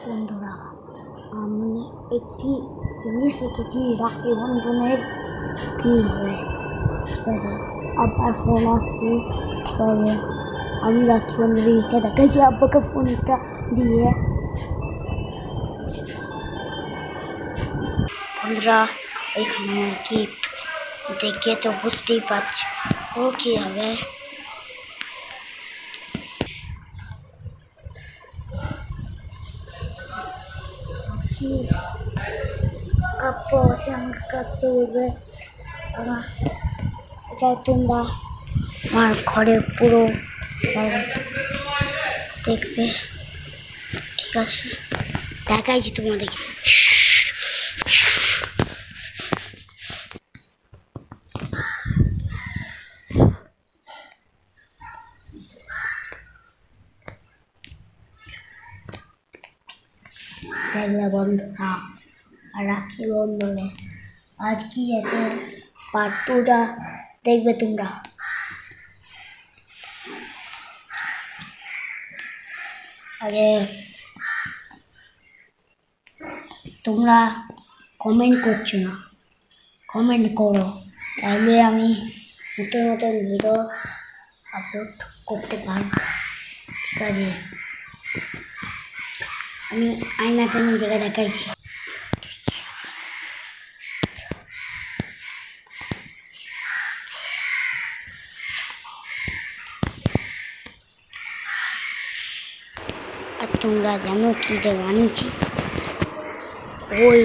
বন্ধুরা, আমি একটি জিনিস দেখেছি রাখি বন্ধনের ঠিক আছে। আব্বার ফোন আসছে, ঠিক আছে। আমি রাখি বন্ধনকে দেখাচ্ছি আব্বাকে ফোনটা দিয়ে। বন্ধুরা, এখানে আমার গিফট দেখে তো বুঝতেই পারছি ও কি হবে। আপু করতে হবে এটা তোমরা আমার ঘরে পুরো দেখবে, ঠিক আছে? দেখাইছি তোমাদেরকে। দেখলে বন্ধুরা, রাখি বন্ধনে আজ কি আছে পার্ট 2টা দেখবে তোমরা। আগে তোমরা কমেন্ট করছো না, কমেন্ট করো, তাহলে আমি নতুন নতুন ভিডিও আপলোড করতে পারবো, ঠিক আছে? আমি আয়নাতে নিজেকে দেখাইছি। আর তোমরা জানো কি দিয়ে বানিয়েছি? ওই